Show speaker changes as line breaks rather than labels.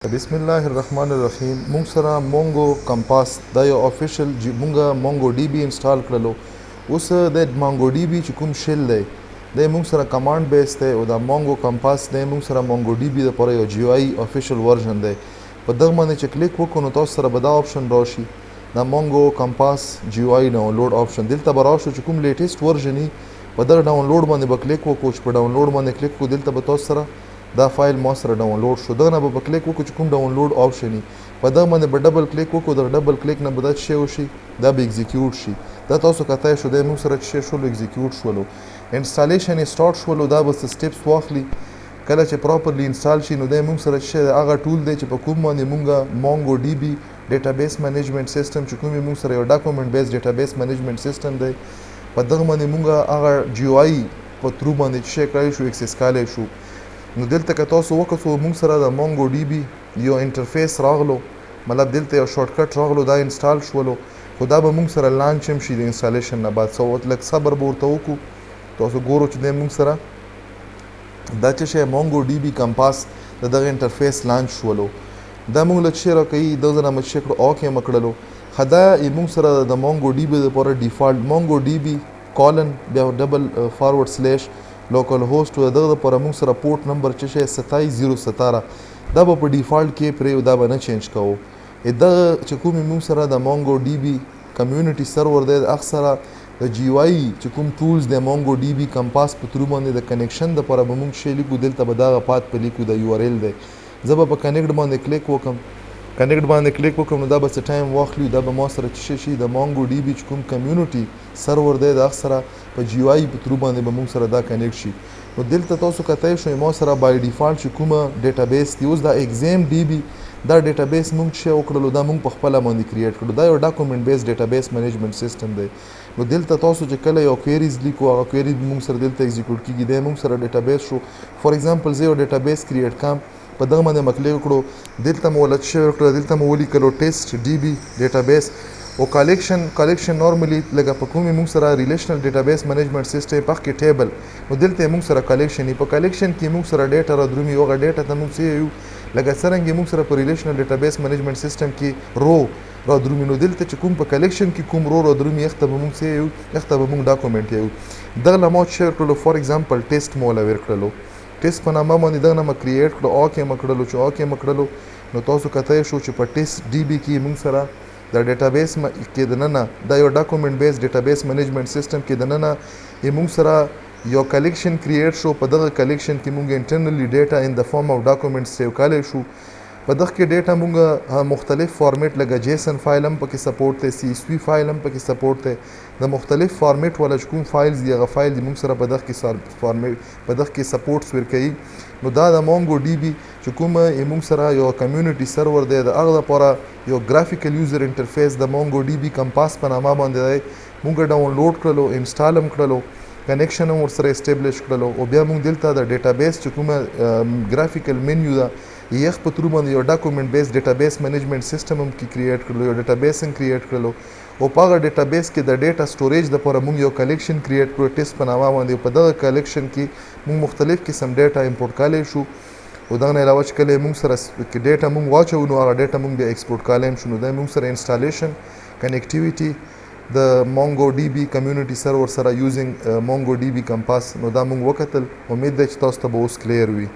بسم الله الرحمن الرحیم. مونږ سره مونګو کمپاس دا یو افیشل مونږه مونګو ډي بي انسټال کړلو. اوس د مونګو ډي بي چې کوم شیل دی د مونږ سره کمانډ بیس دی او دا مونګو کمپاس دی مونږ سره مونګو ډي بي لپاره یو جی آی افیشل ورژن دی. په دغه باندې چې کلیک وکړو نو تاسو سره به دا آپشن راشي دا مونګو کمپاس جی آی ډاونلوډ آپشن. دلته به راشو چې کوم لیټیسټ ورژن په دغه ډاونلوډ باندې به کلیک وکړو. چې په ډاونلوډ باندې کلیک وکړو دلته به تاسو سره دا فایل ما سره ډاونلوډ شو. دغه نه به کلیک وکړو چې کوم ډاونلوډ آپشن وي په دغه باندې به ډبل کلیک وکړو. د ډبل کلیک نه به دا شی وشي دا به ایگزیکیوټ شي. دا تاسو کتای شو د موږ سره چې شولو ایگزیکیوټ شولو انسټالیشن یې سٹارټ شولو. دا به سټیپس واخلي کله چې پراپرلی انسټال شي نو د موږ سره چې هغه ټول دی چې په کوم باندې موږ مونګو ډي بي ډیټابیس مینجمنت سیستم چې کوم موږ سره یو ډاکومنټ بیس ډیټابیس مینجمنت سیستم دی په دغه باندې موږ هغه جی آی په ترو باندې چې کړی شو اکسس کالی شو. نو دلته که تاسو وکړو موږ سره د مونګو ډي بي یو انټرفیس راغلو مطلب دلته یو شارټ کټ راغلو دا انسټال شولو. خو دا به موږ سره لانچ هم شي د انسټالیشن نه بعد څه لږ صبر به ورته وکړو. تاسو ګورو چې دی موږ سره دا چې شی مونګو ډي بي کمپاس د دغه انټرفیس لانچ شولو. دا موږ لږ شی راکوي دغه نه مچ کړو اوکې مه کړلو. ښه دا موږ سره د مونګو ډي بي دپاره ډیفالټ مونګو ډي بي کالن بیا ډبل فارورډ سلیش لوکل هوسټ و دغه لپاره موږ سره پورټ نمبر چې شی 27017 دا به په ډیفالټ کې پرې دا به نه چینج کوو. دغه چې کومې موږ سره د مونګو ډي بي کمیونټي سرور دی د سره د جی واي چې کوم ټولز د مونګو ډي بي کمپاس په ترو باندې د کنیکشن دپاره به موږ شی لیکو. دلته به دغه پات په لیکو د یو آر ایل دی. زه به په کنیکټ باندې کلیک وکړم. کنیکټ باندې کلیک وکړم نو دا به څه ټایم واخلي. دا به ما سره چې شي د مونګو ډي بي چې کوم کمیونټي سرور دی د سره په جی آی په ترو باندې به موږ سره دا کنیکټ شي. نو دلته تاسو کتای شئ ما سره بای ډیفالټ چې کومه ډیټابیس دی اوس دا ایگزام ډي بي دا ډیټابیس موږ چې وکړلو دا موږ په خپله باندې کریټ کړو. دا یو ډاکومنټ بیس ډیټابیس مینجمنټ سیستم دی. نو دلته تاسو چې کله یو کویریز لیکو هغه کویریز موږ سره دلته ایگزیکیوټ کیږي. دی موږ سره ډیټابیس شو. فار ایگزامپل زه یو ډیټابیس کریټ کوم په دغه باندې مه کلیک وکړو. دلته مو ولټ شوی وکړه دلته مو ولیکلو ټیسټ ډي بي ډیټابیس او کلیکشن نورملی لکه په کومې موږ سره ریلیشنل ډیټابیس مینجمنټ سیسټم په کې ټیبل نو دلته موږ سره کلیکشن په کلیکشن کې موږ سره ډیټا را درومي هغه ډیټا ته موږ څه یو لکه څرنګه موږ سره په ریلیشنل ډیټابیس مینجمنټ سیستم کې رو را درومي نو دلته چې کوم په کلیکشن کې کوم رو را درومي یخته به موږ څه یو یخته به موږ ډاکومنټ یو دغه لمو شیر کړلو. فار ایگزامپل ټیسټ مولا ور کړلو ټیسټ په نامه باندې دغه نه کریټ کړو اوکې مه کړلو. چې اوکې مه کړلو نو تاسو کتای شو چې په ټیسټ ډي بي کې موږ سره د ډیټابیس کې دننه دا یو ډاکومنټ بیس ډیټابیس مینجمنټ سیستم کې دننه موږ سره یو کلیکشن کریټ شو. په دغه کلیکشن کې موږ انټرنلی ډیټا ان د فارم اف ډاکومنټ سیو کالی شو. په دغه کې ډیټا موږ مختلف فارمیټ لکه جیسن فایل هم پکې سپورټ دی سی اس وي فایل هم پکې سپورټ دی. د مختلف فارمیټ والا چې کوم فایلز دی هغه فایل دی موږ سره په دغه کې فارمیټ په دغه کې سپورټس ورکوي. نو دا د مونګو ډي بي چې کوم موږ سره یو کمیونټي سرور دی د هغه لپاره یو ګرافیکل یوزر انټرفیس د مونګو ډي بي کمپاس په نامه باندې دی. موږ ډاونلوډ کړلو انسټال هم کړلو کنیکشن هم ورسره اسټیبلیش کړلو او بیا موږ دلته د ډیټابیس چې کومه ګرافیکل منیو ده یخ په ترو باندې یو ډاکومنټ بیس ډیټابیس مینجمنټ سیستم هم کې کریټ کړلو یو ډیټابیس هم کریټ کړلو او په هغه ډیټابیس کې د ډیټا سټوریج دپاره موږ یو کلیکشن کریټ کړو ټیسټ په نامه باندې. په دغه کلیکشن کې موږ مختلف قسم ډیټا امپورټ کالی شو او دغه نه علاوه چې کله موږ سره ډیټا موږ واچوو نو هغه ډیټا موږ بیا ایکسپورټ کالی هم شو. نو دا موږ سره انسټالیشن کنیکټیویټي د مونګو ډي بي کمیونټي سرور سره یوزینګ مونګو ډي بي کمپاس نو دا موږ وکتل. امید ده چې تاسو ته به اوس کلیر وي.